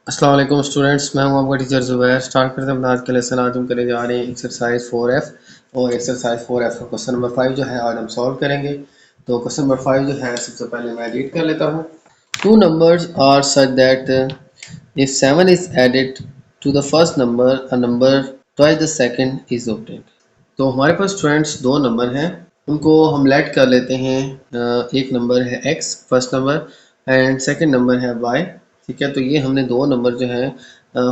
अस्सलाम वालेकुम स्टूडेंट्स, मैं हूं आपका टीचर ज़ुबैर। स्टार्ट करते हैं अपना आज का लेसन। आज हम करने जा रहे हैं एक्सरसाइज 4F और एक्सरसाइज 4F का क्वेश्चन नंबर 5 जो है आज हम सॉल्व करेंगे। तो क्वेश्चन नंबर 5 जो है सबसे पहले मैं रीड कर लेता हूं। Two numbers are such that if 7 is added to the first number a number twice the second is obtained. तो हमारे पास स्टूडेंट्स दो नंबर हैं, उनको हम लेट कर लेते हैं। एक नंबर है x first number and second number है y। ठीक है, तो ये हमने दो नंबर जो है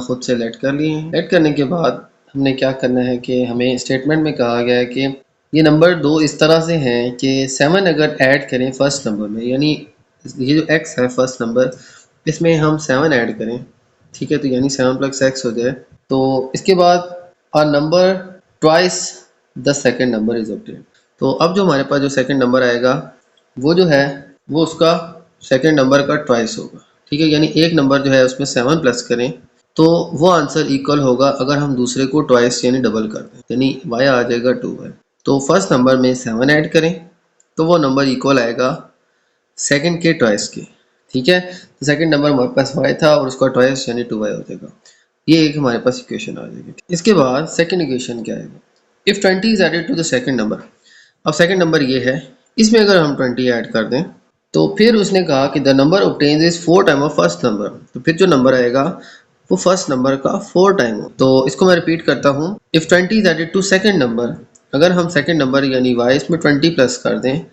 खुद से लेट कर लिए हैं। लेट करने के बाद हमने क्या करना है कि हमें स्टेटमेंट में कहा गया है कि ये नंबर दो इस तरह से हैं कि 7 अगर ऐड करें फर्स्ट नंबर में, यानी ये जो x है फर्स्ट नंबर, इसमें हम 7 ऐड करें। ठीक है, तो यानी 7 + x हो जाए। तो इसके बाद अ number twice the second number is obtained. तो अब जो हमारे पास जो सेकंड नंबर आएगा वो जो है वो उसका सेकंड नंबर का ट्वाइस होगा। ठीक है, यानी एक नंबर जो है उसमें 7 प्लस करें तो वो आंसर इक्वल होगा अगर हम दूसरे को ट्वाइस यानी डबल कर दें, यानी y आ जाएगा 2y। तो फर्स्ट नंबर में 7 ऐड करें तो वो नंबर इक्वल आएगा सेकंड के ट्वाइस के। ठीक है, तो सेकंड नंबर हमारे पास y था और उसका ट्वाइस यानी 2y हो जाएगा। ये एक हमारे पास इक्वेशन आ जाएगी। इसके बाद सेकंड इक्वेशन क्या आएगा, if 20 is added to the second number. अब सेकंड नंबर ये है, इसमें अगर हम 20 ऐड कर दें तो फिर उसने कहा कि the number obtained is 4 time of first number. तो फिर जो नंबर आएगा वो फर्स्ट नंबर का 4 टाइम हो। तो इसको मैं रिपीट करता हूँ, if 20 is added to second number, अगर हम सेकंड नंबर यानी y इसमें 20 प्लस कर दें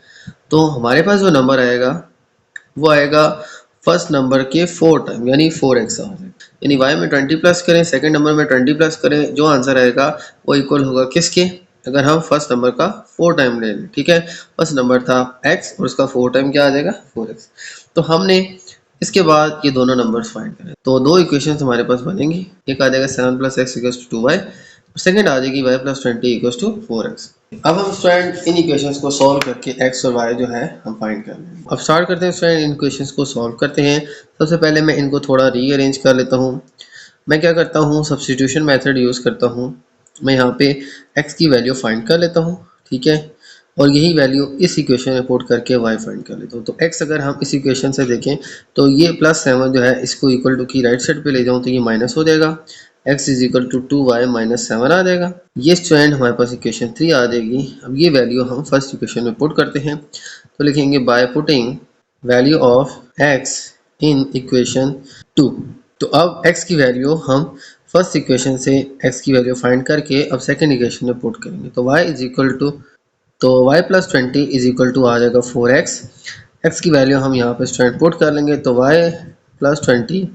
तो हमारे पास जो नंबर आएगा वो आएगा फर्स्ट नंबर के 4 टाइम यानी 4x आ जाएगा। यानी y में 20 प्लस करें, सेकंड नंबर में 20 प्लस करें, जो आंसर आएगा वो इक्वल होगा किसके, अगर हम फर्स्ट नंबर का 4 टाइम ले लें। ठीक है, फर्स्ट नंबर था x और उसका 4 टाइम क्या आ जाएगा 4x। तो हमने इसके बाद ये दोनों नंबर्स फाइंड करें तो दो इक्वेशंस हमारे पास बनेंगी। एक आ जाएगा 7 + x = 2y, सेकंड आ जाएगी y + 20 = 4x। अब हम स्टूडेंट इन इक्वेशंस को सॉल्व करके x और y जो है हम फाइंड कर लेंगे। अब स्टार्ट करते हैं स्टूडेंट, इन इक्वेशंस को सॉल्व करते हैं। सबसे पहले मैं इनको थोड़ा रीअरेंज कर लेता हूँ। मैं क्या करता हूँ, सब्स्टिट्यूशन मेथड यूज़ करता हूँ। मैं यहाँ पे x की वैल्यू फाइंड कर लेता हूँ। ठीक है, और यही वैल्यू इस इक्वेशन में पुट करके y फाइंड कर लेता हूँ। तो x अगर हम इस इक्वेशन से देखें तो ये +7 जो है इसको इक्वल टू की राइट साइड पे ले जाऊँ तो ये माइनस हो जाएगा, x = 2y - 7 आ जाएगा। ये स्टूडेंट हमारे पास इक्वेशन 3 आ जाएगी। अब ये वैल्यू हम फर्स्ट इक्वेशन में पुट करते हैं तो लिखेंगे bye putting value of x in equation 2। तो अब x की वैल्यू हम फर्स्ट इक्वेशन से x की वैल्यू फाइंड करके अब सेकंड इक्वेशन में पुट करेंगे। तो y + 20 आ जाएगा 4x। x की वैल्यू हम यहाँ पे स्टूडेंट पुट कर लेंगे तो y + 20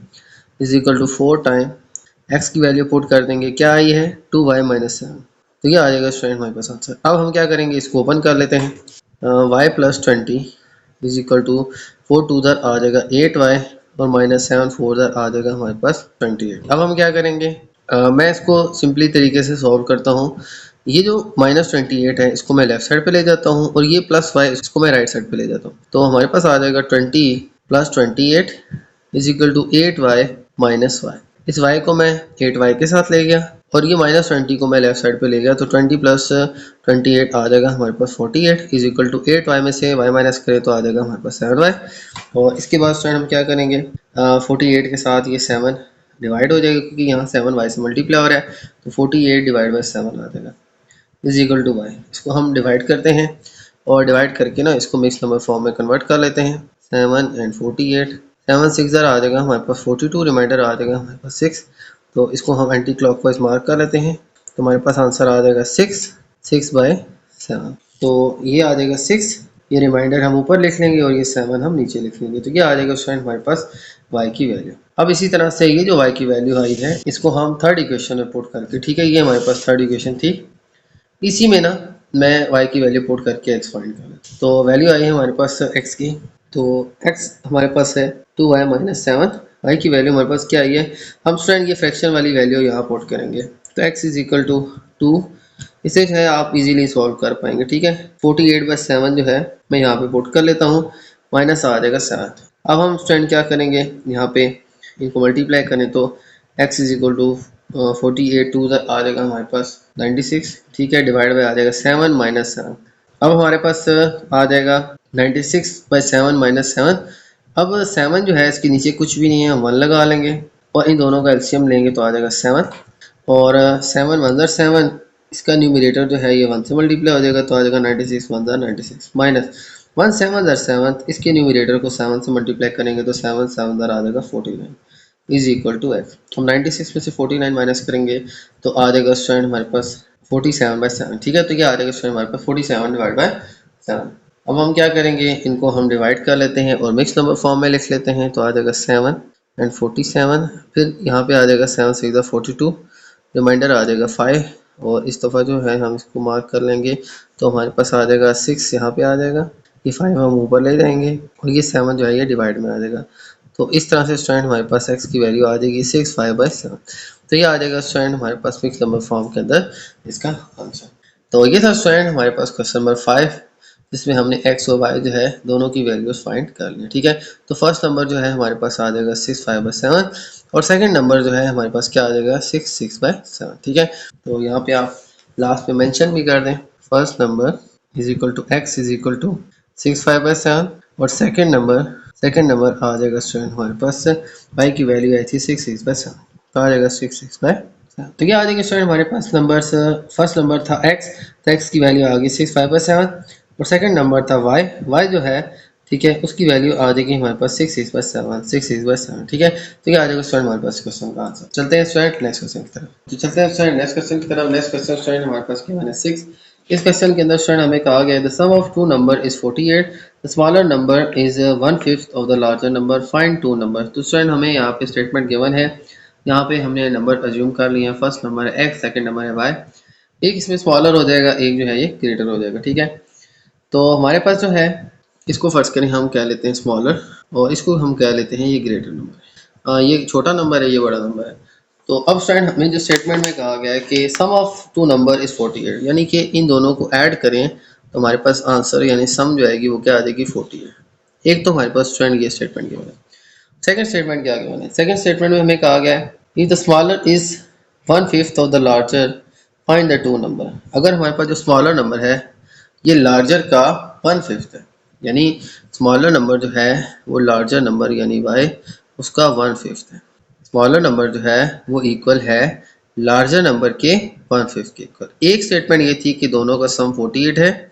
= 4 टाइम x की वैल्यू पुट कर देंगे, क्या आई है 2y - 7। तो ये आ जाएगा स्टूडेंट हमारे पास आंसर। अब हम क्या करेंगे, इसको ओपन कर लेते हैं। y + 20 = 4 2 उधर आ जाएगा 8y और -7 4 उधर आ जाएगा हमारे पास 28। अब हम क्या करेंगे, मैं इसको सिंपली तरीके से सॉल्व करता हूँ। ये जो -28 है इसको मैं लेफ्ट साइड पे ले जाता हूँ और ये +y इसको मैं राइट साइड पे ले जाता हूँ। तो हमारे पास आ जाएगा 20 + 28 = 8y - y। इस y को मैं 8y के साथ ले गया और ये -20 को मैं लेफ्ट साइड पे ले गया तो 20 + 28 आ जाएगा हमारे पास 48 = 8y में से y माइनस करें तो आ जाएगा हमारे पास 7y। और इसके बाद स्टूडेंट हम क्या करेंगे, 48 के साथ ये 7 डिवाइड हो जाएगा क्योंकि यहाँ 7 y से मल्टीप्लाई हो रहा है। तो 48 / 7 आ जाएगा = y। इसको हम डिवाइड करते हैं और डिवाइड करके ना इसको मिक्स नंबर फॉर्म में कन्वर्ट कर लेते हैं। 7 and 48, 7 6 आ जाएगा हमारे पास 42, रिमाइंडर आ जाएगा हमारे पास 6। तो इसको हम एंटी क्लॉकवाइज मार्क कर लेते हैं तो हमारे पास आंसर आ जाएगा 6/7। तो ये आ जाएगा 6, ये रिमाइंडर हम ऊपर लिख लेंगे और ये 7 हम नीचे लिख लेंगे। तो ये आ जाएगा स्टूडेंट हमारे पास y की वैल्यू। अब इसी तरह से ये जो y की वैल्यू आई है इसको हम थर्ड इक्वेशन में पुट करके, ठीक है, ये हमारे पास थर्ड इक्वेशन थी, इसी में ना मैं y की वैल्यू पुट करके x फाइंड कर लेता हूं। तो वैल्यू आई है हमारे पास x की, तो x हमारे पास है 2y - 7। y की वैल्यू हमारे पास क्या आई है, हम स्टूडेंट ये फ्रैक्शन वाली वैल्यू यहाँ पुट करेंगे। तो x = 2, इसे जो है आप इजीली सॉल्व कर पाएंगे। ठीक है, 48/7 जो है मैं यहाँ पे पुट कर लेता हूँ, माइनस आ जाएगा 7। अब हम स्टूडेंट क्या करेंगे, यहाँ पे इनको मल्टीप्लाई करें तो x = 48 2 आ जाएगा हमारे पास 96। ठीक है, डिवाइड बाय आ जाएगा 7 - 7। अब हमारे पास आ जाएगा 96/7 - 7। अब 7 जो है इसके नीचे कुछ भी नहीं है, हम 1 लगा लेंगे और इन दोनों का एलसीएम लेंगे तो आ जाएगा 7 और 7 वन ज़र 7, इसका न्यूमरेटर जो है ये 1 से मल्टीप्लाई हो जाएगा तो आ जाएगा 96 वन ज़र 96 माइनस 1 7 ज़र 7, इसके न्यूमरेटर को 7 से मल्टीप्लाई करेंगे तो 7 7 ज़र आ जाएगा 49 इज इक्वल टू एक्स। हम 96 में से 49 माइनस करेंगे तो आ जाएगा स्टूडेंट हमारे पास 47/7। ठीक है, तो ये आ जाएगा स्टूडेंट हमारे पास 47 डिवाइड बाय 7। अब हम क्या करेंगे, इनको हम डिवाइड कर लेते हैं और मिक्स नंबर फॉर्म में लिख लेते हैं तो आ जाएगा 7 एंड 47, फिर यहाँ पे आ जाएगा 7 6 42, रिमाइंडर आ जाएगा 5 और इस दफ़ा जो है हम इसको मार्क कर लेंगे तो हमारे पास आ जाएगा 6 यहाँ पे आ जाएगा, ये 5 हम ऊपर ले जाएंगे और ये 7 जो है ये डिवाइड में आ जाएगा। तो इस तरह से स्टूडेंट हमारे पास x की वैल्यू आ जाएगी 6 5/7। तो ये आ जाएगा स्टूडेंट हमारे पास मिक्स नंबर फॉर्म के अंदर इसका आंसर। तो ये था स्टूडेंट हमारे पास क्वेश्चन नंबर 5, जिसमें हमने x और y जो है दोनों की वैल्यूज फाइंड कर ली। ठीक है, तो फर्स्ट नंबर जो है हमारे पास आ जाएगा 6 5/7 और सेकंड नंबर जो है हमारे पास क्या आ जाएगा 6 6/7। ठीक है, तो यहाँ पे आप लास्ट में मेंशन भी कर दें, first number is equal to x is equal to 6 5/7 और सेकंड नंबर आ जाएगा स्टूडेंट हमारे पास y की वैल्यू आई थी 6 6/7, तो आ जाएगा 6 6/7। तो क्या आ जाएगा स्टूडेंट हमारे पास नंबर्स, फर्स्ट नंबर था x, तो x की वैल्यू आ गई 6 5/7 और सेकंड नंबर था y जो है, ठीक है, उसकी वैल्यू आ जाएगी हमारे पास 6 6/7। ठीक है, तो ये आ जाएगा स्टूडेंट हमारे पास क्वेश्चन का आंसर। चलते हैं स्टूडेंट नेक्स्ट क्वेश्चन की तरफ। तो चलते हैं स्टूडेंट नेक्स्ट क्वेश्चन की तरफ। नेक्स्ट क्वेश्चन स्टूडेंट हमारे पास क्या है 6। इस क्वेश्चन के अंदर स्टूडेंट हमें कहा गया है the sum of two number is 48, the smaller number is 1/5 of the larger number, find two number. तो स्टूडेंट हमें यहाँ पे स्टेटमेंट गिवन है, यहाँ पे हमने नंबर अज्यूम कर लिए हैं, फर्स्ट नंबर है x, सेकंड नंबर है y, एक इसमें स्मॉलर हो जाएगा, एक जो है ये ग्रेटर हो जाएगा। ठीक है, तो हमारे पास जो है इसको फर्ज करें हम कह लेते हैं स्मॉलर और इसको हम कह लेते हैं ये ग्रेटर नंबर, ये छोटा नंबर है, ये बड़ा नंबर है। तो अब स्टूडेंट हमें जो स्टेटमेंट में कहा गया है कि सम ऑफ टू नंबर इज 48, यानी कि इन दोनों को ऐड करें तो हमारे पास आंसर यानी सम जो आएगी वो क्या आ जाएगी 48। एक तो हमारे पास स्टूडेंट ये स्टेटमेंट गिवन है। सेकंड स्टेटमेंट क्या गिवन है, सेकंड स्टेटमेंट में हमें कहा गया है if the smaller is 1/5 of the larger find the two number. अगर हमारे पास जो स्मॉलर नंबर है ये लार्जर का 1/5 है, यानी स्मॉलर नंबर जो है वो लार्जर नंबर यानी y उसका 1/5 है, स्मॉलर नंबर जो है वो इक्वल है लार्जर नंबर के 1/5 के इक्वल। एक स्टेटमेंट ये थी कि दोनों का सम 48 है,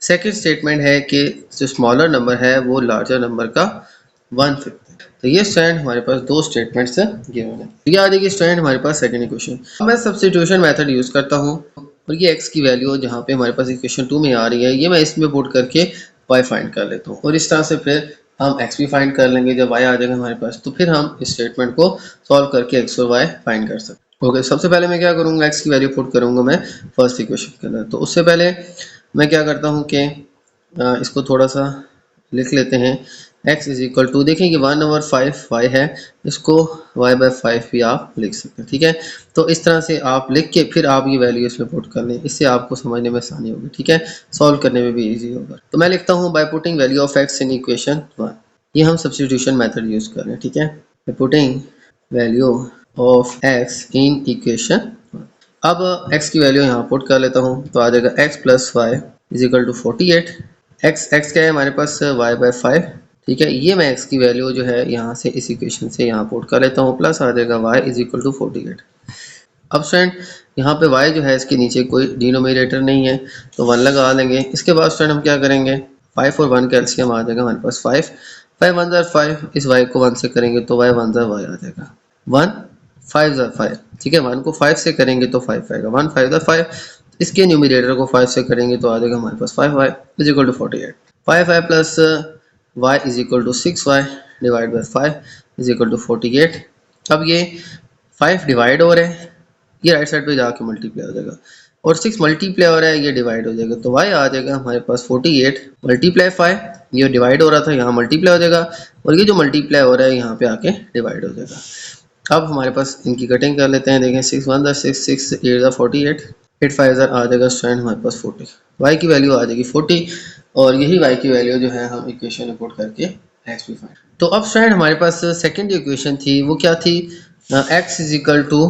सेकंड स्टेटमेंट है कि जो स्मॉलर नंबर है वो लार्जर नंबर का 1/5 है। तो ये स्टूडेंट हमारे पास दो स्टेटमेंट्स गिवन है। ये आ जाएगी स्टूडेंट हमारे पास सेकंड इक्वेशन। अब मैं सब्स्टिट्यूशन मेथड यूज करता हूँ और ये x की वैल्यू जहाँ पे हमारे पास इक्वेशन 2 में आ रही है ये मैं इसमें पुट करके y फाइंड कर लेता हूँ और इस तरह से फिर हम x भी फाइंड कर लेंगे। जब y आ जाएगा हमारे पास तो फिर हम इस स्टेटमेंट को सॉल्व करके x और y फाइंड कर सकते हैं। ओके, सबसे पहले मैं क्या करूँगा, x की वैल्यू पुट करूँगा मैं फर्स्ट इक्वेशन के अंदर। तो उससे पहले मैं क्या करता हूँ कि इसको थोड़ा सा लिख लेते हैं, x इज इक्वल टू, देखें कि 1/5 y है, इसको y/5 भी आप लिख सकते हैं। ठीक है, तो इस तरह से आप लिख के फिर आप ये वैल्यू इसमें पुट कर लें, इससे आपको समझने में आसानी होगी। ठीक है, सॉल्व करने में भी इजी होगा। तो मैं लिखता हूँ bye putting value of x in equation 1, ये हम सब्स्टिट्यूशन मेथड यूज कर रहे हैं। ठीक है, bye putting value of x in equation 1। अब x की वैल्यू यहाँ पुट कर लेता हूँ तो आ जाएगा x + y is equal to 48। x क्या है हमारे पास y/5। ठीक है, ये मैं x की वैल्यू जो है यहाँ से इस इक्वेशन से यहाँ पुट कर लेता हूँ, प्लस आ जाएगा y इज इक्वल टू 48। अब स्टूडेंट यहाँ पे y जो है इसके नीचे कोई डिनोमिनेटर नहीं है तो 1 लगा लेंगे। इसके बाद स्टूडेंट हम क्या करेंगे, 5 और 1 का एलसीएम आ जाएगा हमारे पास 5, 5 1 ज़र 5, इस y को 1 से करेंगे तो y 1 ज़र y आ जाएगा, 1 5 ज़र 5। ठीक है, 1 को 5 से करेंगे तो 5 आएगा, 1 5 ज़र 5, इसके न्यूमिनेटर को 5 से करेंगे तो आ जाएगा हमारे पास 5y is equal to 48। 5y plus y is equal to 6y divide by 5 is equal to 48। अब ये 5 डिवाइड हो रहे हैं, ये राइट साइड पे जाके मल्टीप्लाई हो जाएगा और 6 मल्टीप्लाई हो रहा है, ये डिवाइड हो जाएगा तो y आ जाएगा हमारे पास 48 मल्टीप्लाई 5, ये डिवाइड हो रहा था यहाँ मल्टीप्लाई हो जाएगा और ये जो मल्टीप्लाई हो रहा है यहाँ पे आके डिवाइड हो जाएगा। अब हमारे पास इनकी कटिंग कर लेते हैं, देखें 6 1 ज़र 6, 6 8 ज़र 48, 8 5 ज़र आ जाएगा स्टूडेंट हमारे पास 40, y की वैल्यू आ जाएगी 40 और यही y की वैल्यू जो है हम इक्वेशन में पुट करके x भी फाइंड। तो अब स्टूडेंट हमारे पास सेकंड इक्वेशन थी वो क्या थी, x is equal to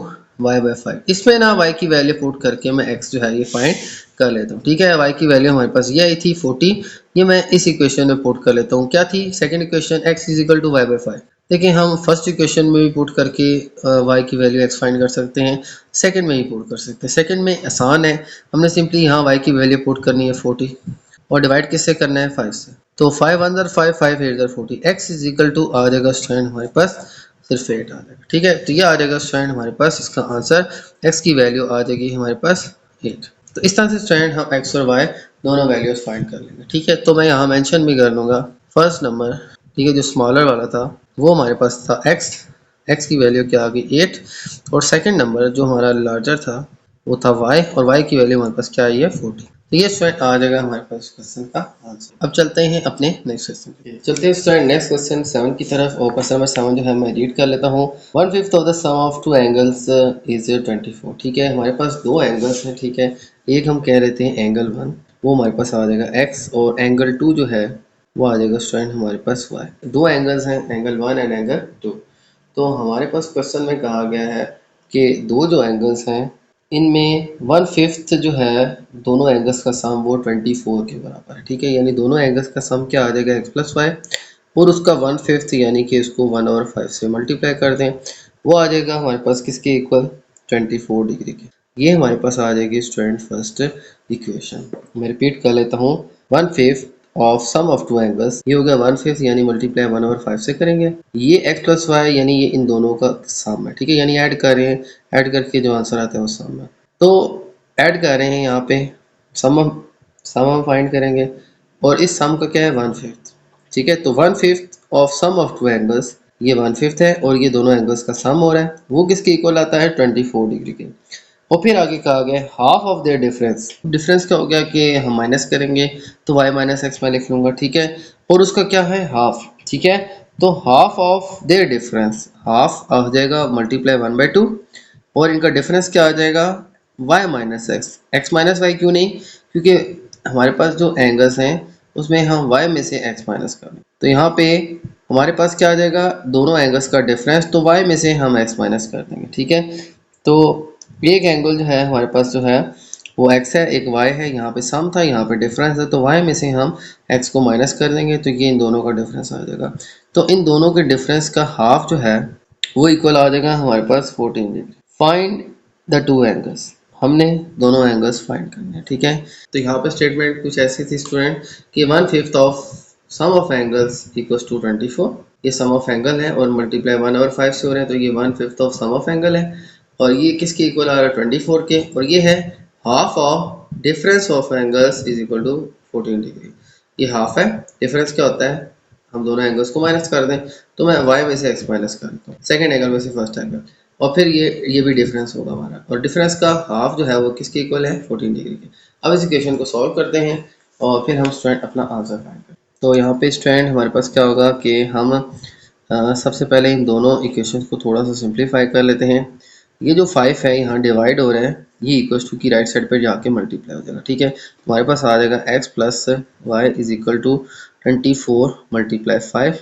y/5। इसमें ना y की वैल्यू पुट करके मैं x जो है ये फाइंड कर लेता हूँ। ठीक है, y की वैल्यू हमारे पास ये आई थी 40, ये मैं इस इक्वेशन में पुट कर लेता हूँ। क्या थी second equation, x is equal to y/5। देखिए हम फर्स्ट इक्वेशन में भी पुट करके y की वैल्यू x फाइंड कर सकते हैं, सेकंड में भी पुट कर सकते हैं। सेकंड में आसान है, हमने सिंपली यहाँ y की वैल्यू पुट करनी है 40 और डिवाइड किससे करना है 5 से। तो 5 अंदर 5 5 8 40 x इज इक्वल टू आ जाएगा स्टूडेंट हमारे पास सिर्फ 8 आ जाएगा। ठीक है, तो ये आ जाएगा स्टूडेंट हमारे पास इसका आंसर, x की वैल्यू आ जाएगी हमारे पास 8। तो इस तरह से स्टूडेंट हम x और y दोनों वैल्यूज फाइंड कर लेंगे। ठीक है, तो मैं यहाँ मेंशन भी कर लूँगा फर्स्ट नंबर, ठीक है, जो स्मॉलर वाला था वो हमारे पास था x की वैल्यू क्या आ गई 8, और सेकंड नंबर जो हमारा लार्जर था वो था y, और y की वैल्यू हमारे पास क्या आई है 40। तो ये स्टूडेंट आ जाएगा हमारे पास क्वेश्चन का आंसर। अब चलते हैं अपने नेक्स्ट क्वेश्चन पे, चलते हैं स्टूडेंट नेक्स्ट क्वेश्चन 7 की तरफ, और क्वेश्चन नंबर 7 जो है मैं रीड कर लेता हूँ। 1/5 of the sum of two angles is 24। ठीक है, हमारे पास दो एंगल्स हैं। ठीक है, एक हम कह रहे थे एंगल 1, वो हमारे पास आ जाएगा x, और एंगल 2 जो है वो आ जाएगा स्टूडेंट हमारे पास y। दो एंगल्स हैं, एंगल 1 एंड एंगल 2। तो हमारे पास क्वेश्चन में कहा गया है कि दो जो एंगल्स हैं इनमें 1/5 जो है दोनों एंगल्स का सम वो 24 के बराबर है। ठीक है, यानी दोनों एंगल्स का सम क्या आ जाएगा x प्लस वाई, और उसका 1/5 यानी कि इसको 1/5 से मल्टीप्लाई कर दें, वो आ जाएगा हमारे पास किसके इक्वल 24 डिग्री के। ये हमारे पास आ जाएगी स्टूडेंट फर्स्ट इक्वेशन। मैं रिपीट कर लेता हूँ, 1/5 of sum of two angles, ये हो गया 1/5 यानी मल्टीप्लाई 1/5 से करेंगे, ये x प्लस वाई यानी ये इन दोनों का सम है। ठीक है, यानी ऐड कर रहे हैं, ऐड करके जो आंसर आता है वो सम है। तो ऐड कर रहे हैं यहाँ पे, सम हम फाइंड करेंगे, और इस सम का क्या है 1/5। ठीक है, तो 1/5 of sum of two angles, ये 1/5 है और ये दोनों एंगल्स का सम हो रहा है, वो किसके इक्वल आता है 24 डिग्री के। और फिर आगे कहा गया half of their difference, difference क्या हो गया कि हम माइनस करेंगे तो y माइनस एक्स मैं लिख लूंगा। ठीक है, और उसका क्या है हाफ। ठीक है, तो half of their difference, half आ जाएगा मल्टीप्लाई 1/2, और इनका डिफरेंस क्या आ जाएगा y minus x. X minus y क्यों नहीं, क्योंकि हमारे पास जो एंगल्स हैं उसमें हम y में से x माइनस कर दें, तो यहाँ पे हमारे पास क्या आ जाएगा दोनों एंगल्स का डिफरेंस, तो y में से हम x माइनस कर देंगे। ठीक है, तो एक एंगल जो है हमारे पास जो है वो x है, एक y है, यहाँ पे सम था यहाँ पे डिफरेंस है, तो y में से हम x को माइनस कर देंगे, तो ये इन दोनों का डिफरेंस आ जाएगा। तो इन दोनों के डिफरेंस का हाफ जो है वो इक्वल आ जाएगा हमारे पास 14 degree. Find the two angles, हमने दोनों एंगल्स फाइंड करने हैं। ठीक है, तो यहाँ पे स्टेटमेंट कुछ ऐसी थी स्टूडेंट कि 1/5 of sum of angles equals to 24, ये सम ऑफ एंगल है और मल्टीप्लाई 1/5 से हो रहे हैं, तो ये 1/5 ऑफ सम ऑफ एंगल है, और ये किसके इक्वल आ रहा है 24 के, और ये है half of difference of angles is equal to 14 degree. ये हाफ है, डिफरेंस क्या होता है हम दोनों एंगल्स को माइनस कर दें, तो मैं y में से x माइनस कर देता हूँ, सेकेंड एंगल में से फर्स्ट एंगल, और फिर ये भी डिफरेंस होगा हमारा, और डिफरेंस का हाफ जो है वो किसके इक्वल है 14 डिग्री के। अब इस इक्वेशन को सॉल्व करते हैं और फिर हम स्टूडेंट अपना आंसर फाइंड करें। तो यहाँ पे स्टूडेंट हमारे पास क्या होगा कि हम सबसे पहले इन दोनों इक्वेशंस को थोड़ा सा सिंप्लीफाई कर लेते हैं। ये जो 5 है यहाँ डिवाइड हो रहा है, ये इक्वल्स टू की राइट साइड पर जाके मल्टीप्लाई हो जाएगा। ठीक है, हमारे पास आ जाएगा x plus y is equal to 24 multiply 5,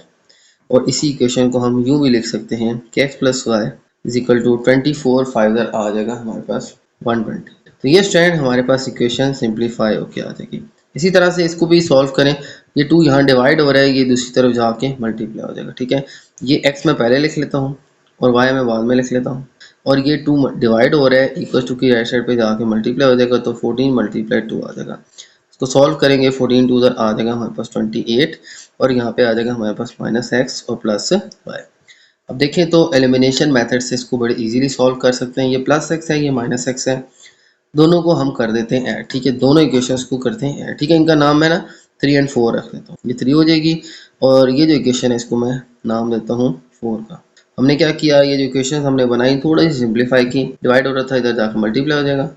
और इसी इक्वेशन को हम यूँ भी लिख सकते हैं कि x plus y is equal to 24 5 आ जाएगा हमारे पास 120। तो ये स्टूडेंट हमारे पास इक्वेशन सिंप्लीफाई होके आ जाएगी। इसी तरह से इसको भी सॉल्व करें, ये 2 यहाँ डिवाइड हो रहा है, ये दूसरी तरफ जाके मल्टीप्लाई हो जाएगा। ठीक है, ये x मैं पहले लिख लेता हूँ और y मैं बाद में लिख लेता हूँ, और ये 2 डिवाइड हो रहा है, इक्वल टू की राइट साइड पे जाके मल्टीप्लाई हो जाएगा, तो 14 मल्टीप्लाई 2 आ जाएगा। तो सॉल्व करेंगे 14 2 उधर आ जाएगा हमारे पास 28, और यहाँ पे आ जाएगा हमारे पास माइनस एक्स और प्लस वाई। अब देखें तो एलिमिनेशन मेथड से इसको बड़े इजीली सॉल्व कर सकते हैं। ये प्लस एक्स है, ये माइनस एक्स है, दोनों को हम कर देते हैं ऐड। ठीक है, दोनों इक्वेशंस को करते हैं ऐड। ठीक है, इनका नाम मैं ना 3 और 4 रख लेता हूँ, ये 3 हो जाएगी, और ये जो इक्वेशन है इसको मैं नाम देता हूँ 4 का। हमने क्या किया, ये जो इक्वेशन हमने बनाई थोड़ी सी सिंप्लीफाई की, डिवाइड हो रहा था इधर जाकर मल्टीप्लाई हो जाएगा,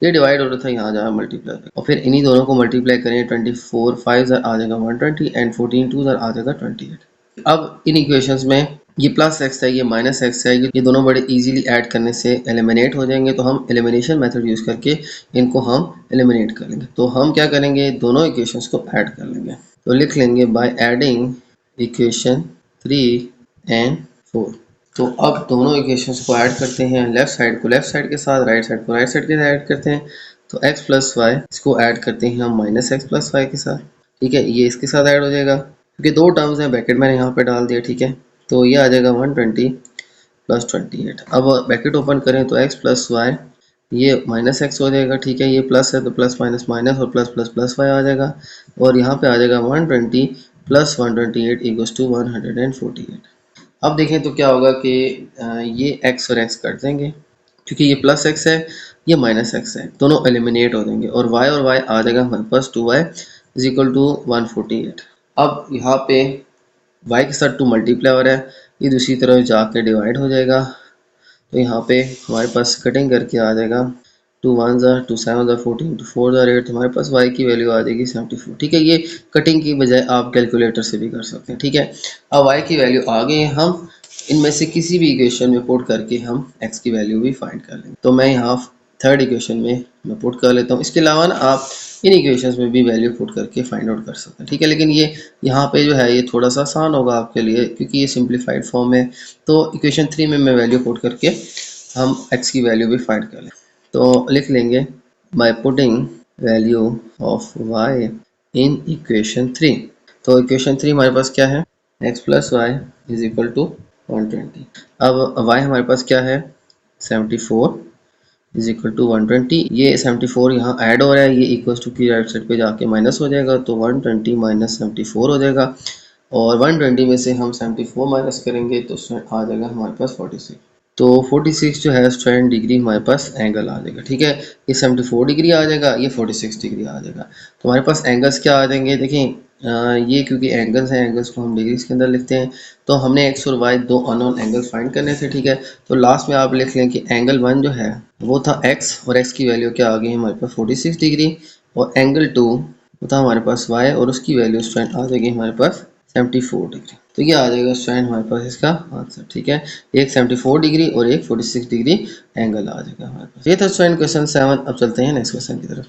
ये डिवाइड हो रहा था यहाँ जाकर मल्टीप्लाई हो जाएगा, और फिर इन्हीं दोनों को मल्टीप्लाई करें, 24 5 आ जाएगा 120 एंड 14 2 आ जाएगा 28। अब इन इक्वेशंस में ये प्लस एक्स है, ये माइनस एक्स है, ये दोनों बड़े इजीली ऐड करने से एलिमिनेट हो जाएंगे, तो हम एलिमिनेशन मेथड यूज़ करके इनको हम एलिमिनेट कर लेंगे। तो हम क्या करेंगे, दोनों इक्वेशंस को ऐड कर लेंगे, तो लिख लेंगे बाय एडिंग इक्वेशन 3 एंड 4। तो अब दोनों इक्वेशंस को ऐड करते हैं, लेफ्ट साइड को लेफ्ट साइड के साथ, राइट साइड को राइट साइड के साथ ऐड करते हैं। तो x प्लस वाई इसको ऐड करते हैं हम माइनस एक्स प्लस वाई के साथ। ठीक है, ये इसके साथ ऐड हो जाएगा, क्योंकि दो टर्म्स हैं, ब्रैकेट मैंने यहाँ पे डाल दिया। ठीक है, तो ये आ जाएगा 120 प्लस 28। अब ब्रैकेट ओपन करें तो x प्लस वाई, ये माइनस एक्स हो जाएगा, ठीक है, ये प्लस है तो प्लस माइनस माइनस और प्लस प्लस प्लस वाई आ जाएगा, और यहाँ पे आ जाएगा 120 प्लस 128 इक्वल्स टू 148। अब देखें तो क्या होगा कि ये x और x कट देंगे, क्योंकि ये प्लस x है, ये माइनस x है, दोनों एलिमिनेट हो जाएंगे, और y आ जाएगा हमारे पास 2y इज इक्वल टू 148। अब यहाँ पे y के साथ 2 मल्टीप्लाई हो रहा है, ये दूसरी तरफ जाके डिवाइड हो जाएगा, तो यहाँ पे हमारे पास कटिंग करके आ जाएगा 2 1 ज़ा 2 7 ज़ा 14 2 4 ज़ा 8, तो हमारे पास y की वैल्यू आ जाएगी 74। ठीक है, ये कटिंग की बजाय आप कैलकुलेटर से भी कर सकते हैं। ठीक है, अब y की वैल्यू आ गई, हम इनमें से किसी भी इक्वेशन में पुट करके हम x की वैल्यू भी फाइंड कर लेंगे। तो मैं यहाँ थर्ड इक्वेशन में मैं पुट कर लेता हूँ। इसके अलावा ना आप इन इक्वेशंस में भी वैल्यू पुट करके फाइंड आउट कर सकते हैं। ठीक है, लेकिन ये यहाँ पे जो है ये थोड़ा सा आसान होगा आपके लिए, क्योंकि ये सिंप्लीफाइड फॉर्म है। तो इक्वेशन 3 में मैं वैल्यू पुट करके हम x की वैल्यू भी फाइंड कर लें। तो लिख लेंगे by putting value of y in equation 3। तो इक्वेशन 3 हमारे पास क्या है, x plus y is equal to 120। अब y हमारे पास क्या है, 74 इज इक्वल टू 120। ये 74 यहाँ ऐड हो रहा है, ये इक्वल टू की राइट साइड पे जाके माइनस हो जाएगा, तो 120 माइनस 74 हो जाएगा, और 120 में से हम 74 माइनस करेंगे तो आ जाएगा हमारे पास 46। तो 46 जो है स्टूडेंट डिग्री हमारे पास एंगल आ जाएगा। ठीक है, ये 74 डिग्री आ जाएगा, ये 46 डिग्री आ जाएगा। तो हमारे पास एंगल्स क्या आ जाएंगे, देखें ये क्योंकि एंगल्स हैं, एंगल्स को हम डिग्रीज के अंदर लिखते हैं, तो हमने एक्स और वाई दो अननोन एंगल फाइंड करने थे। ठीक है, तो लास्ट में आप लिख लें कि एंगल 1 जो है वो था एक्स, और एक्स की वैल्यू क्या आ गई हमारे पास 46 डिग्री, और एंगल 2 वो था हमारे पास वाई, और उसकी वैल्यू स्टूडेंट आ जाएगी हमारे पास 74 डिग्री। तो ये आ जाएगा स्टूडेंट हमारे पास इसका आंसर। ठीक है, एक 74 डिग्री और एक 46 डिग्री एंगल आ जाएगा हमारे पास। ये था स्टूडेंट क्वेश्चन 7। अब चलते हैं नेक्स्ट क्वेश्चन की तरफ।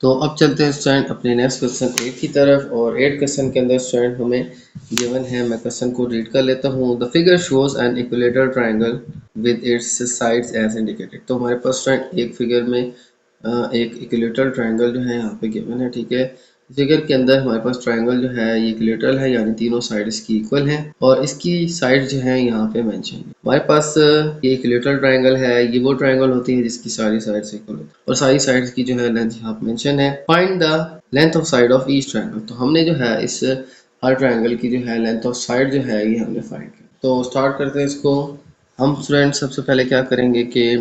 तो अब चलते हैं स्टूडेंट अपने नेक्स्ट क्वेश्चन 8 की तरफ, और 8 क्वेश्चन के अंदर स्टूडेंट हमें गिवन है, मैं क्वेश्चन को रीड कर लेता हूँ। The figure shows an equilateral triangle with its sides as indicated. तो हमारे पास स्टूडेंट एक फिगर में एक इक्विलेटरल ट्राइंगल जो है यहाँ पे गिवन है। ठीक है, फिगर के अंदर हमारे पास ट्राइंगल जो है ये इक्विलेटरल है, यानी तीनों साइड इसकी इक्वल हैं, और इसकी साइड जो है यहाँ पे मेंशन है। हमारे पास ये इक्विलेटरल ट्राइंगल है, ये वो ट्राइंगल होती है जिसकी सारी साइड्स इक्वल होती है, और सारी साइड्स की जो है लेंथ यहाँ पे मेंशन है। Find the length of side of each triangle. तो हमने जो है इस हर ट्राइंगल की जो है लेंथ ऑफ साइड जो है ये हमने फाइंड किया। तो स्टार्ट करते हैं इसको। हम स्टूडेंट सबसे पहले क्या करेंगे कि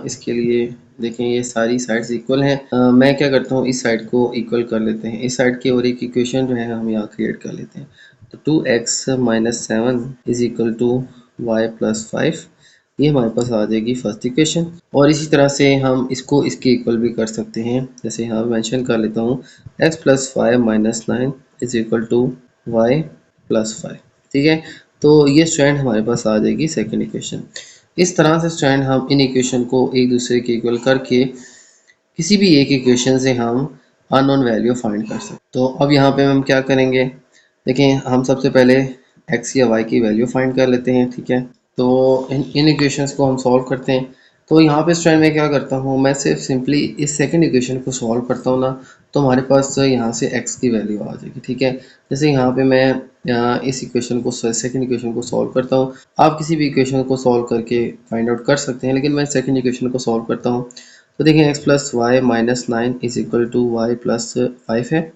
इसके लिए देखें ये सारी साइड्स इक्वल हैं। मैं क्या करता हूँ, इस साइड को इक्वल कर लेते हैं, इस साइड की और एक इक्वेशन जो है हम यहाँ क्रिएट कर लेते हैं। तो 2x minus 7 is equal to y plus 5, ये हमारे पास आ जाएगी फर्स्ट इक्वेशन। और इसी तरह से हम इसको इसके इक्वल भी कर सकते हैं, जैसे यहाँ मेंशन कर लेता हूँ x plus 5 minus 9 is equal to y plus 5। ठीक है, तो ये स्टूडेंट हमारे पास आ जाएगी सेकेंड इक्वेशन। इस तरह से स्टूडेंट हम इन इक्वेशन को एक दूसरे के इक्वल करके किसी भी एक इक्वेशन से हम अननोन वैल्यू फाइंड कर सकते। तो अब यहाँ पे हम क्या करेंगे, देखें हम सबसे पहले x या y की वैल्यू फाइंड कर लेते हैं। ठीक है, तो इन इक्वेशंस को हम सॉल्व करते हैं। तो यहाँ पे स्टूडेंट मैं क्या करता हूँ, मैं सिर्फ सिंपली इस सेकंड इक्वेशन को सॉल्व करता हूँ ना, तो हमारे पास यहाँ से x की वैल्यू आ जाएगी। ठीक है, जैसे यहाँ पे मैं इस इक्वेशन को सेकंड इक्वेशन को सॉल्व करता हूँ, आप किसी भी इक्वेशन को सॉल्व करके फाइंड आउट कर सकते हैं, लेकिन मैं सेकंड इक्वेशन को सॉल्व करता हूँ। तो देखिए x plus y minus 9 is equal to y plus 5 है।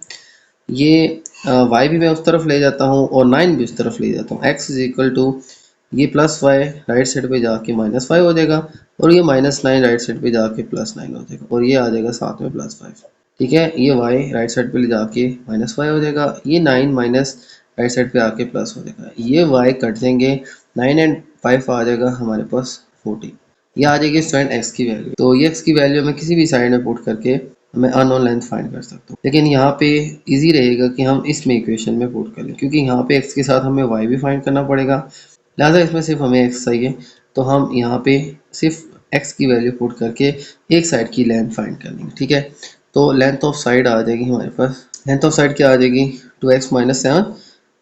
ये y भी मैं उस तरफ ले जाता हूँ और 9 भी उस तरफ ले जाता हूँ। x इज इक्वल टू ये प्लस वाई राइट साइड पे जाके माइनस 5 हो जाएगा, और ये माइनस 9 राइट साइड पे जाके प्लस 9 हो जाएगा, और ये आ जाएगा साथ में प्लस 5। ठीक है, ये y राइट साइड पे ले जाके माइनस 5 हो जाएगा, ये 9 माइनस राइट साइड पे आके प्लस हो जाएगा, ये y कट देंगे, 9 एंड 5 आ जाएगा हमारे पास 40। ये आ जाएगी स्टूडेंट x की वैल्यू। तो ये x की वैल्यू मैं किसी भी साइड में पुट करके मैं अननोन लेंथ फाइंड कर सकता हूँ, लेकिन यहाँ पे इजी रहेगा कि हम इसमें इक्वेशन में पुट कर लें, क्योंकि यहाँ पे x के साथ हमें y भी फाइंड करना पड़ेगा, लिहाजा इसमें सिर्फ हमें x चाहिए। तो हम यहाँ पे सिर्फ x की वैल्यू पुट करके एक साइड की लेंथ फाइंड कर लेंगे। ठीक है, तो लेंथ ऑफ साइड आ जाएगी हमारे पास, लेंथ ऑफ साइड क्या आ जाएगी 2x माइनस 7,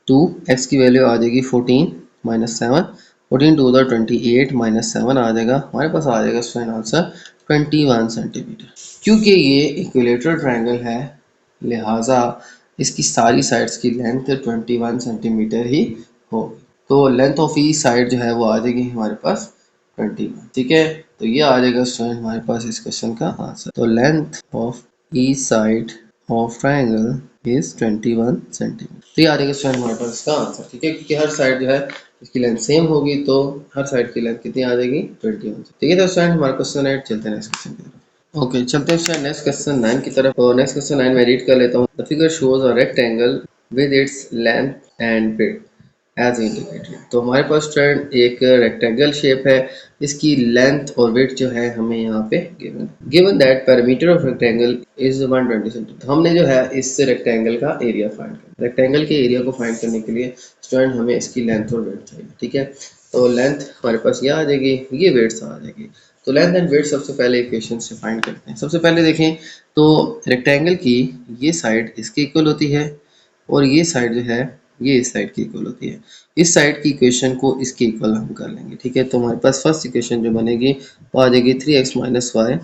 2x की वैल्यू आ जाएगी 14 माइनस 7, 14 टू 28 माइनस 7 आ जाएगा, हमारे पास आ जाएगा स्टूडेंट आंसर 21 सेंटीमीटर। क्योंकि ये इक्विलेटरल ट्रायंगल है, लिहाजा इसकी सारी साइड्स की लेंथ 21 सेंटीमीटर ही होगी। तो लेंथ ऑफ ईच साइड जो है वो आ जाएगी हमारे पास 21। ठीक है, तो ये आ जाएगा स्टूडेंट हमारे पास इस क्वेश्चन का आंसर। तो length of each side of triangle is 21 centimetre. तो ये आ जाएगा स्टूडेंट हमारे पास इसका आंसर। ठीक है, क्योंकि हर साइड जो है इसकी लेंथ सेम होगी तो हर साइड की लेंथ कितनी आ जाएगी 21। ठीक है, तो स्टूडेंट हमारा क्वेश्चन 8 चलते हैं नेक्स्ट क्वेश्चन की तरफ। ओके, चलते हैं स्टूडेंट नेक्स्ट क्वेश्चन 9 की तरफ। और नेक्स्ट क्वेश्चन 9 मैं रीड कर लेता हूँ। The figure shows a rectangle with its length and width as indicated. तो हमारे पास स्टूडेंट एक रेक्टेंगल शेप है, इसकी लेंथ और विड्थ जो है हमें यहाँ पे given that parameter of rectangle is 120 centimetre. हमने जो है इस रेक्टेंगल का एरिया फाइंड करना। रेक्टेंगल के एरिया को फाइंड करने के लिए स्टूडेंट हमें इसकी लेंथ और विड्थ चाहिए। ठीक है, तो लेंथ हमारे पास ये आ जाएगी, ये विड्थ आ जाएगी। तो लेंथ एंड विड्थ सबसे पहले इक्वेशन से फाइंड करते हैं। सबसे पहले देखें तो रेक्टेंगल की ये साइड इसके इक्वल होती है और ये साइड जो है ये इस साइड की इक्वल होती है। इस साइड की इक्वेशन को इसके इक्वल हम कर लेंगे। ठीक है, तो हमारे पास फर्स्ट इक्वेशन जो बनेगी वो आ जाएगी 3x minus y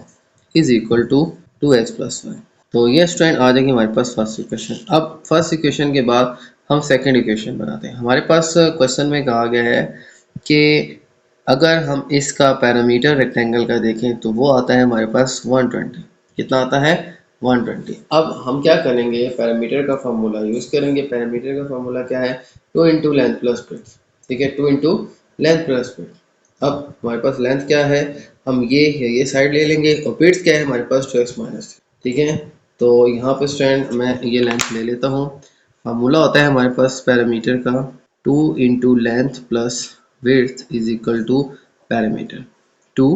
is equal to 2x plus y. तो ये स्टूडेंट आ जाएगी हमारे पास फर्स्ट इक्वेशन। अब फर्स्ट इक्वेशन के बाद हम सेकंड इक्वेशन बनाते हैं। हमारे पास क्वेश्चन में कहा गया है कि अगर हम इसका पैरामीटर रेक्टेंगल का देखें तो वो आता है हमारे पास 120। कितना आता है 120। अब हम क्या करेंगे, पैरामीटर का फार्मूला यूज करेंगे। पैरामीटर का फार्मूला क्या है, 2 इंटू लेंथ प्लस विड्थ। ठीक है, 2 इंटू लेंथ प्लस विड्थ। अब हमारे पास लेंथ क्या है, हम ये साइड ले लेंगे और विड्थ क्या है हमारे पास 2x माइनस। ठीक है, तो यहाँ पे स्टूडेंट मैं ये लेंथ ले लेता हूँ। फार्मूला होता है हमारे पास पैरामीटर का 2 into length plus width is equal to parameter 2।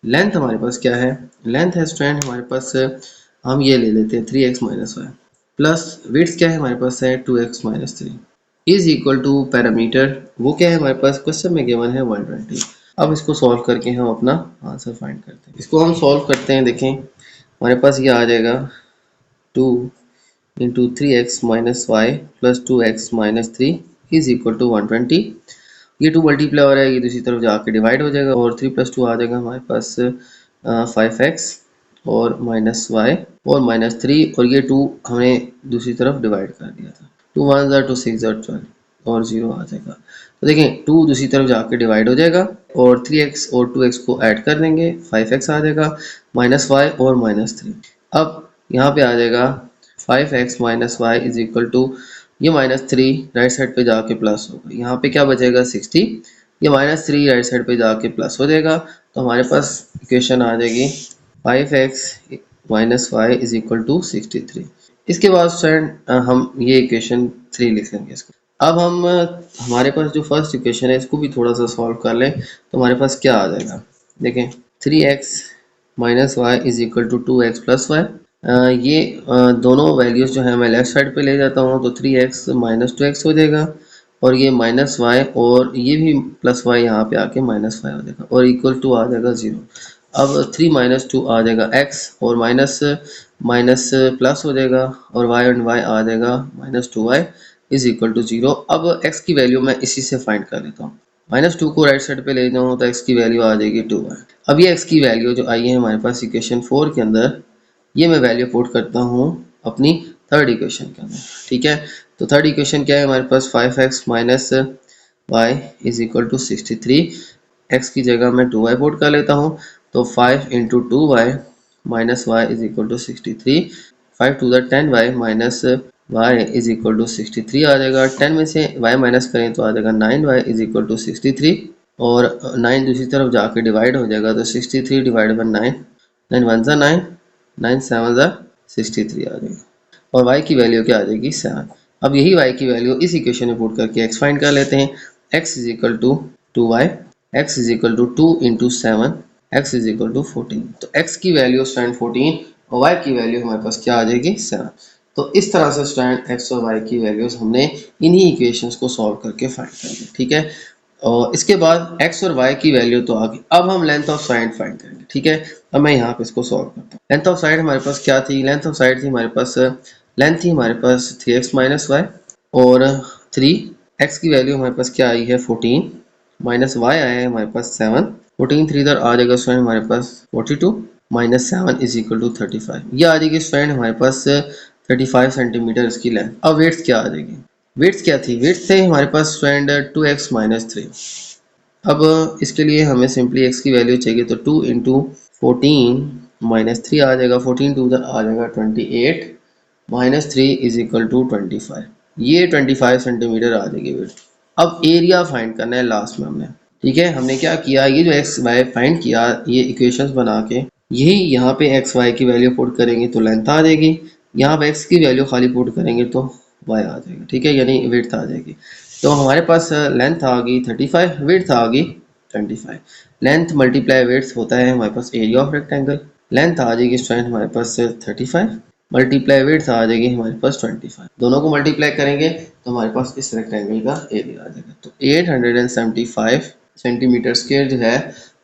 Length हमारे पास क्या है, लेंथ है स्टूडेंट हमारे पास, हम ये ले लेते हैं 3x minus y plus width क्या है हमारे पास है 2x minus 3 is equal to parameter, वो क्या है हमारे पास क्वेश्चन में गिवन है 120। अब इसको सॉल्व करके हम अपना आंसर फाइंड करते हैं। इसको हम सॉल्व करते हैं। देखें हमारे पास ये आ जाएगा 2 into 3x minus y plus 2x minus 3 is equal to 120। ये 2 मल्टीप्लाई हो रहा है, ये दूसरी तरफ जाके डिवाइड हो जाएगा और 3 प्लस 2 आ जाएगा हमारे पास 5x और माइनस वाई और माइनस 3 और ये 2 हमने दूसरी तरफ डिवाइड कर दिया था। 2 1 ज़ा 2 6 ज़ा 12 और 0 आ जाएगा। तो देखें 2 दूसरी तरफ जाके डिवाइड हो जाएगा और 3x और 2x को ऐड कर देंगे, 5x आ जाएगा माइनस वाई और माइनस 3। अब यहाँ पे आ जाएगा 5x minus y is equal to ये माइनस 3 राइट साइड पे जाके प्लस होगा, यहाँ पे क्या बचेगा 60। ये माइनस 3 राइट साइड पे जाके प्लस हो जाएगा, तो हमारे पास इक्वेशन आ जाएगी 5x minus y is equal to 63। इसके बाद स्टूडेंट हम ये इक्वेशन 3 लिखेंगे इसको। अब हम हमारे पास जो फर्स्ट इक्वेशन है इसको भी थोड़ा सा सॉल्व कर लें तो हमारे पास क्या आ जाएगा। देखें 3x minus y is equal to 2x plus y. ये दोनों वैल्यूज जो है मैं लेफ्ट साइड पे ले जाता हूँ तो 3x माइनस 2x हो जाएगा और ये माइनस वाई और ये भी प्लस वाई यहाँ पे आके माइनस वाई हो जाएगा और इक्वल टू आ जाएगा 0। अब 3 माइनस 2 आ जाएगा x और माइनस माइनस प्लस हो जाएगा और y एंड y आ जाएगा minus 2y is equal to 0। अब x की वैल्यू मैं इसी से फाइंड कर लेता हूँ। माइनस 2 को राइट साइड पे ले जाऊँ तो x की वैल्यू आ जाएगी 2y। अब ये x की वैल्यू जो आई है हमारे पास इक्वेशन 4 के अंदर, ये मैं वैल्यू पुट करता हूँ अपनी थर्ड इक्वेशन के अंदर। ठीक है, तो थर्ड इक्वेशन क्या है हमारे पास 5x minus y is equal to 63। x की जगह मैं 2y पुट कर लेता हूँ तो 5 into 2y minus y is equal to 63। 5 to the 10y minus y is equal to 63 आ जाएगा। 10 में से y माइनस करें तो आ जाएगा 9y इज इक्वल टू 63 और 9 दूसरी तरफ जाके डिवाइड हो जाएगा तो 63 डिवाइड बाई 9, 9 1 ज़ा 9, 9 7 ज़ा 63 आ जाएगा और y की वैल्यू क्या आ जाएगी 7। अब यही y की वैल्यू इस इक्वेशन में पुट करके x फाइंड कर लेते हैं। x is equal to 2y, x is equal to 2 into 7, x is equal to 14। तो x की वैल्यू स्टैंड 14 और y की वैल्यू हमारे पास क्या आ जाएगी 7। तो इस तरह से स्टैंड x और y की वैल्यूज हमने इन्हीं इक्वेशंस को सॉल्व करके फाइंड कर ली। ठीक है, और इसके बाद x और y की वैल्यू तो आ गई। अब हम लेंथ ऑफ साइड फाइंड करेंगे। ठीक है, अब मैं यहाँ पे इसको सॉल्व करता हूँ। लेंथ ऑफ साइड हमारे पास क्या थी, लेंथ ऑफ साइड थी हमारे पास, लेंथ थी हमारे पास 3x माइनस वाई और 3x की वैल्यू हमारे पास क्या आई है 14 माइनस y आया है हमारे पास 7। 14 3 इधर आ जाएगा स्टूडेंट हमारे पास 42 माइनस 7 इज इक्वल टू 35। ये आ जाएगी स्टूडेंट हमारे पास 35 सेंटीमीटर इसकी लेंथ। अब वेट्स क्या आ जाएगी, विड्थ क्या थी, विड्थ थे हमारे पास फ्रेंड 2x माइनस 3। अब इसके लिए हमें सिंपली x की वैल्यू चाहिए, तो 2 इंटू 14 माइनस 3 आ जाएगा, 14 टू आ जाएगा 28 माइनस 3 इज इक्वल टू 25। ये 25 सेंटीमीटर आ जाएगी विड्थ। अब एरिया फाइंड करना है लास्ट में हमने, ठीक है। हमने क्या किया, ये जो एक्स वाई फाइंड किया, ये इक्वेशंस बना के यही यहाँ पे एक्स वाई की वैल्यू पुट करेंगे तो लेंथ आ जाएगी, यहाँ पे एक्स की वैल्यू खाली पुट करेंगे तो वाई आ जाएगा, ठीक है, यानी विड्थ आ जाएगी। तो हमारे पास लेंथ आ गई 35, विड्थ आ गई 25। लेंथ मल्टीप्लाई विड्थ होता है हमारे पास एरिया ऑफ रेक्टेंगल। लेंथ आ जाएगी स्टूडेंट हमारे पास 35, मल्टीप्लाई विड्थ आ जाएगी हमारे पास 25। दोनों को मल्टीप्लाई करेंगे तो हमारे पास इस रेक्टेंगल का एरिया आ जाएगा। तो 875 सेंटीमीटर स्क्वायर जो है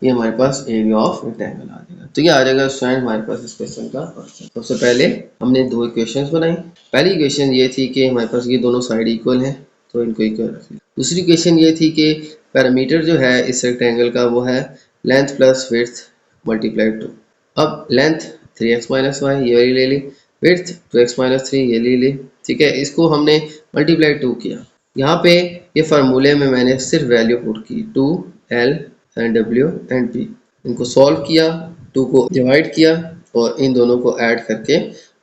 ये हमारे पास एरिया ऑफ रेक्टेंगल आ जाएगा। तो ये आ जाएगा स्टूडेंट हमारे पास इस क्वेश्चन का आंसर। सबसे पहले हमने दो इक्वेशंस बनाई। पहली इक्वेशन ये थी कि हमारे पास ये दोनों साइड इक्वल है तो इनको इक्वल रखें। दूसरी इक्वेशन ये थी कि पैरामीटर जो है इस रेक्टेंगल का वो है लेंथ प्लस विड्थ मल्टीप्लाई 2। अब लेंथ 3x माइनस वाई ये वाली ले ली, विड्थ 2x माइनस 3 ये ले ली, ठीक है। इसको हमने मल्टीप्लाई 2 किया। यहाँ पे ये फार्मूले में मैंने सिर्फ वैल्यू पुट की 2 L and W and P। इनको सॉल्व किया, 2 को डिवाइड किया और इन दोनों को ऐड करके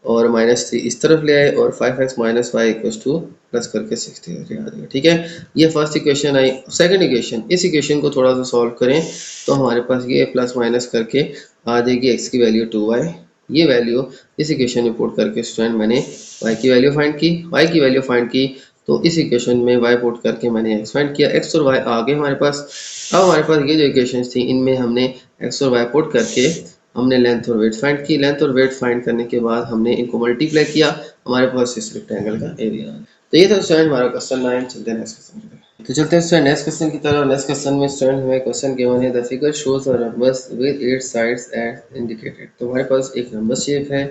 और -3 इस तरफ ले आए और 5x minus y equals to plus करके 60 आ जाएगा, ठीक है। ये फर्स्ट इक्वेशन आई। सेकंड इक्वेशन, इस इक्वेशन को थोड़ा सा सॉल्व करें तो हमारे पास ये प्लस माइनस करके आ जाएगी x की वैल्यू 2y। ये वैल्यू इस इक्वेशन में पुट करके स्टूडेंट मैंने y की वैल्यू फाइंड की। y की वैल्यू फाइंड की तो इस इक्वेशन में y पुट करके मैंने x फाइंड किया। x और y आ गए हमारे पास। अब हमारे पास ये जो इक्वेशंस थी इनमें हमने x और y पुट करके हमने लेंथ और वेट फाइंड की। लेंथ और वेट फाइंड करने के बाद हमने इनको मल्टीप्लाई किया, हमारे पास इस रेक्टेंगल का एरिया। तो ये था स्टूडेंट हमारा क्वेश्चन 9। चलते हैं नेक्स्ट क्वेश्चन की तरफ। तो चलते हैं स्टूडेंट नेक्स्ट क्वेश्चन की तरफ। नेक्स्ट क्वेश्चन में स्टूडेंट हमें क्वेश्चन गिवन है the figure shows a rhombus with 8 sides as indicated. तो हमारे पास एक रम्बस शेप है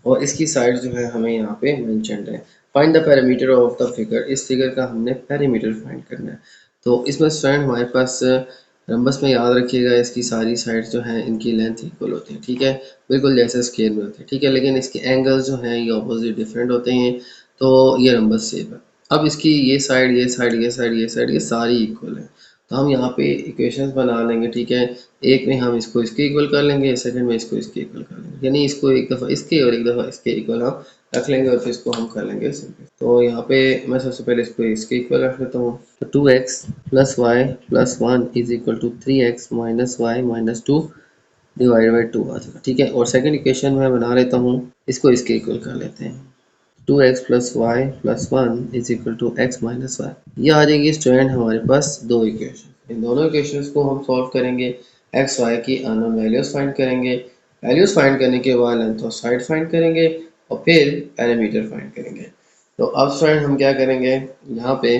और इसकी साइड जो है हमें यहाँ पे मेंशन्ड है। Find the parameter of the figure. इस फिगर का हमने पैरामीटर फाइंड करना है। तो इसमें स्टूडेंट हमारे पास रम्बस में याद रखिएगा इसकी सारी साइड्स जो हैं इनकी लेंथ इक्वल होती है, ठीक है, बिल्कुल जैसे स्केल में होती है, ठीक है। लेकिन इसके एंगल्स जो हैं ये ऑपोजिट डिफरेंट होते हैं। तो ये रम्बस शेप है। अब इसकी ये साइड ये साइड ये साइड ये साइड ये सारी इक्वल है। तो हम यहाँ पे इक्वेशंस बना लेंगे, ठीक है। एक में हम इसको इसके इक्वल कर लेंगे, सेकंड में इसको इसके इक्वल कर लेंगे, यानी इसको एक दफ़ा इसके और एक दफ़ा इसके इक्वल हम रख लेंगे और फिर इसको हम कर लेंगे सिंपल। तो यहाँ पे मैं सबसे पहले इसको इसके इक्वल रख लेता हूँ। तो 2x plus y plus 1 is equal to 3x minus y minus 2 divide by 2 आ जाएगा, ठीक है। और सेकंड इक्वेशन मैं बना लेता हूँ, इसको इसके इक्वल कर लेते हैं। 2x plus y plus 1 is equal to x minus y. ये आ जाएगी स्टूडेंट हमारे पास दो इक्वेशन। इन दोनों इक्वेशंस को हम सॉल्व करेंगे, x y की अननोन वैल्यूज फाइंड करेंगे। वैल्यूज फाइंड करने के बाद लेंथ ऑफ साइड फाइंड करेंगे और फिर पैरामीटर फाइंड करेंगे। तो अब स्टूडेंट हम क्या करेंगे, यहाँ पे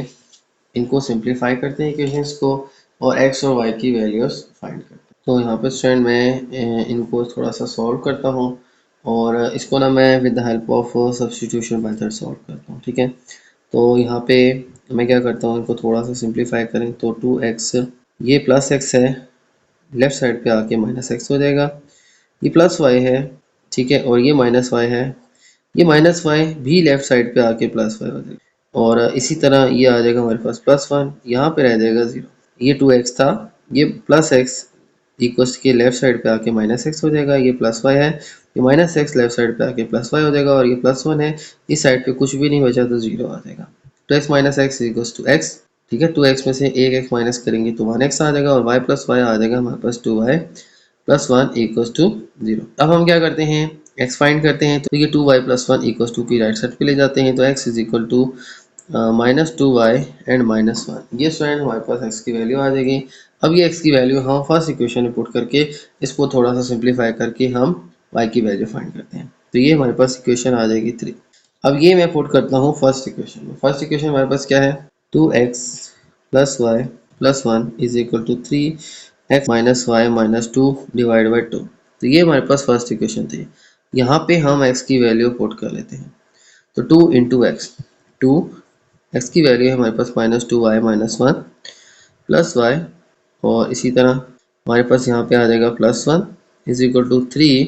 इनको सिंप्लीफाई करते हैं इक्वेशंस को और x और y की वैल्यूज फाइंड करते हैं। तो यहाँ पे स्टूडेंट मैं इनको थोड़ा सा सॉल्व करता हूँ और इसको ना मैं with the help of substitution method solve करता हूँ, ठीक है। तो यहाँ पे मैं क्या करता हूँ, इनको थोड़ा सा सिंप्लीफाई करें तो 2x ये प्लस x है, लेफ्ट साइड पे आके माइनस x हो जाएगा। ये प्लस y है, ठीक है, और ये माइनस y है। ये माइनस y भी लेफ्ट साइड पे आके प्लस y हो जाएगा और इसी तरह ये आ जाएगा हमारे पास +1, यहाँ पे रह जाएगा 0। ये 2x था, ये प्लस x इक्वल्स के लेफ्ट साइड पे आके माइनस x हो जाएगा। ये प्लस y है, ये माइनस x लेफ्ट साइड पे आके प्लस y हो जाएगा और ये +1 है, इस साइड पे कुछ भी नहीं बचा तो 0 आ जाएगा। 2x minus x equals to x, ठीक है। 2x में से एक x माइनस करेंगे तो 1x आ जाएगा और y प्लस y आ जाएगा हमारे पास 2y प्लस 1 इक्वल्स टू 0। अब हम क्या करते हैं, x फाइंड करते हैं। तो ये 2y प्लस 1 इक्वल्स टू की राइट साइड पे ले जाते हैं। तो x is equal to -2y and -1। ये स्टूडेंट हमारे पास x की वैल्यू आ जाएगी। अब ये x की वैल्यू हम फर्स्ट इक्वेशन में पुट करके इसको थोड़ा सा सिंप्लीफाई करके हम y की वैल्यू फाइंड करते हैं। तो ये हमारे पास इक्वेशन आ जाएगी 3। अब ये मैं पुट करता हूँ फर्स्ट इक्वेशन में। फर्स्ट इक्वेशन हमारे पास क्या है, 2x plus y plus 1 is equal to 3x minus y minus 2 divide by 2। तो ये हमारे पास फर्स्ट इक्वेशन थी। यहाँ पे हम x की वैल्यू पुट कर लेते हैं। तो 2 इंटू एक्स, 2x की वैल्यू है हमारे पास -2y माइनस 1 प्लस y और इसी तरह हमारे पास यहाँ पे आ जाएगा +1 इज इक्वल टू 3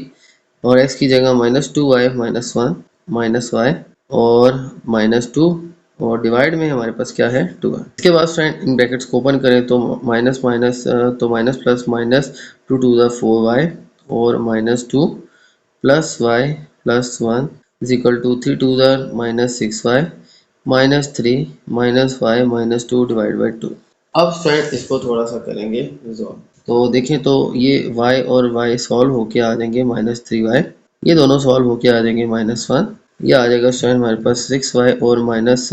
और x की जगह -2y माइनस 1 माइनस y और -2 और डिवाइड में हमारे पास क्या है 2 है। इसके बाद स्टूडेंट इन ब्रैकेट्स को ओपन करें तो माइनस माइनस तो minus plus minus 2 to the 4y और minus 2 plus y plus 1 is equal to 3 to the minus 6y minus 3 minus 5 minus 2 divide by 2। अब स्टूडेंट इसको थोड़ा सा करेंगे रिजॉल्व। तो देखें तो ये y और y सॉल्व होके आ जाएंगे माइनस 3y, ये दोनों सॉल्व होके आ जाएंगे माइनस 1, ये आ जाएगा स्टूडेंट हमारे पास 6y और माइनस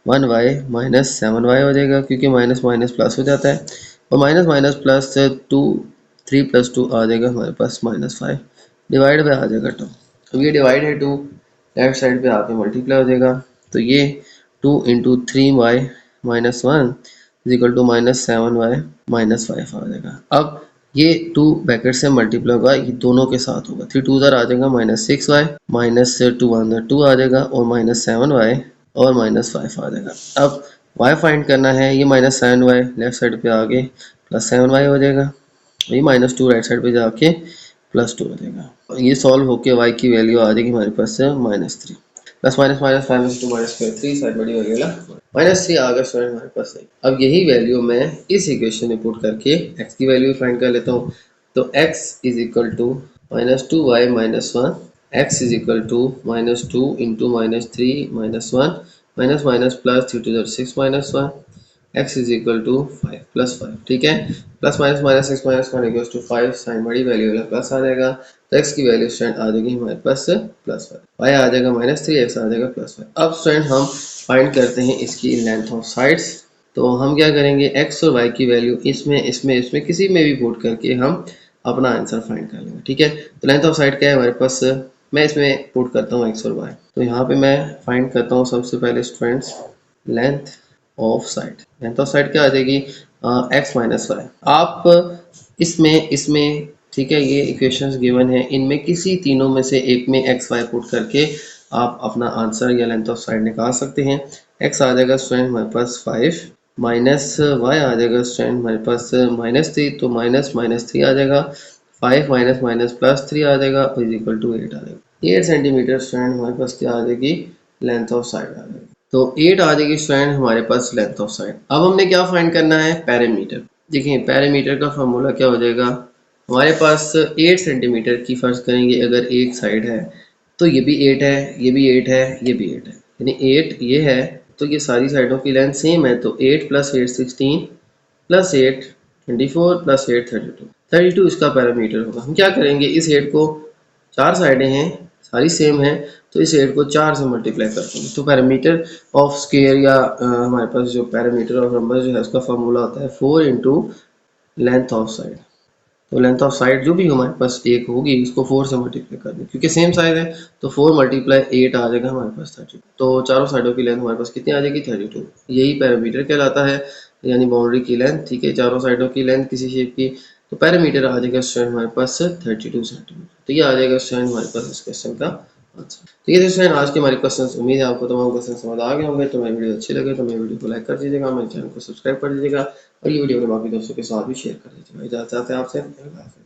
1y माइनस 7y हो जाएगा, क्योंकि माइनस माइनस प्लस हो जाता है, और माइनस माइनस प्लस 2 3 प्लस 2 आ जाएगा हमारे पास माइनस 5 डिवाइड पे आ जाएगा 2। अब ये डिवाइड है 2 लेफ्ट साइड पे आके मल्टीप्लाई हो जाएगा, तो ये 2 into 3y minus 1 is equal to minus 7y minus 5 आ जाएगा। अब ये 2 ब्रैकेट से मल्टीप्लाई होगा, ये दोनों के साथ होगा, 3 2 आ जाएगा माइनस 6y माइनस 2 1 2 आ जाएगा और माइनस 7y और माइनस 5 आ जाएगा। अब y फाइंड करना है, ये माइनस 7y लेफ्ट साइड पे आगे प्लस 7y हो जाएगा, ये माइनस 2 राइट साइड पे जाके प्लस 2 हो जाएगा, ये सॉल्व होके y की वैल्यू आ जाएगी हमारे पास minus 3 plus minus minus minus 2 minus 3 side बड़ी हो गया माइनस 3 आ गया स्टूडेंट हमारे पास। अब यही वैल्यू मैं इस इक्वेशन में पुट करके x की वैल्यू फाइंड कर लेता हूँ। तो x is equal to minus 2y minus 1, x is equal to minus 2 into minus 3 minus 1 minus minus plus 3 to 6 minus 1 x is equal to 5 plus 5, ठीक है, plus minus minus 6 minus 1 equals to 5, sign बड़ी value वाला plus आ जाएगा, तो x की value student आ जाएगी हमारे पास प्लस 5, y आ जाएगा माइनस 3, x आ जाएगा प्लस 5। अब स्टूडेंट हम फाइंड करते हैं इसकी लेंथ ऑफ साइड्स। तो हम क्या करेंगे, x और y की वैल्यू इसमें किसी में भी पुट करके हम अपना आंसर फाइंड कर लेंगे, ठीक है। तो लेंथ ऑफ साइड क्या है हमारे पास, मैं इसमें पुट करता हूँ x और y। तो यहाँ पे मैं फाइंड करता हूँ सबसे पहले students length of side. Length of side क्या आ जाएगी, x माइनस वाई। आप इसमें ठीक है, ये इक्वेशंस गिवन है, इनमें किसी तीनों में से एक में एक्स वाई पुट करके आप अपना आंसर या लेंथ ऑफ साइड निकाल सकते हैं। x आ जाएगा स्टूडेंट हमारे पास 5 माइनस y आ जाएगा स्टूडेंट हमारे पास माइनस 3, तो माइनस माइनस 3 आ जाएगा, 5 माइनस माइनस प्लस 3 आ जाएगा इज इक्वल टू 8 आ जाएगा। 8 सेंटीमीटर स्टूडेंट हमारे पास क्या आ जाएगी, लेंथ ऑफ साइड आ जाएगी। तो 8 आ जाएगी स्टूडेंट हमारे पास लेंथ ऑफ साइड। अब हमने क्या फाइंड करना है, पैरामीटर। देखिए पैरामीटर का फॉर्मूला क्या हो जाएगा, हमारे पास 8 सेंटीमीटर की फर्ज करेंगे अगर एक साइड है, तो ये भी 8 है, ये भी 8 है, ये भी 8 है, यानी 8 ये है, तो ये सारी साइडों की लेंथ सेम है, तो 8 प्लस 8 16 प्लस 8 24 प्लस 8 32 इसका पैरामीटर होगा। हम क्या करेंगे, इस 8 को 4 साइडें हैं सारी सेम है, तो इस 8 को 4 से मल्टीप्लाई कर देंगे, तो पैरामीटर ऑफ स्क्वायर या हमारे पास जो पैरामीटर ऑफ नंबर जो है उसका फॉर्मूला होता है 4 इंटू लेंथ ऑफ साइड। तो लेंथ ऑफ साइड जो भी हमारे पास एक होगी उसको 4 से मल्टीप्लाई कर दें, क्योंकि सेम साइज है, तो 4 मल्टीप्लाई 8 आ जाएगा हमारे पास 32, तो चारों साइडों की लेंथ हमारे पास कितनी आ जाएगी 32। यही पैरामीटर कहलाता है, यानी बाउंड्री की लेंथ, ठीक है, चारों साइडों की लेंथ किसी शेप की, तो पैरामीटर आ जाएगा स्टूडेंट हमारे पास 32 सेंटीमीटर। तो ये आ जाएगा स्टूडेंट हमारे पास इस क्वेश्चन का आंसर। तो ये स्टूडेंट आज के हमारे क्वेश्चन, उम्मीद है आपको तमाम क्वेश्चन समझ आ गए होंगे। तो मेरी वीडियो अच्छी लगे तो मेरी वीडियो को लाइक कर दीजिएगा, मेरे चैनल को सब्सक्राइब कर दीजिएगा और ये वीडियो अपने बाकी दोस्तों के साथ भी शेयर कर दीजिएगा। इजाज़त चाहते हैं आपसे।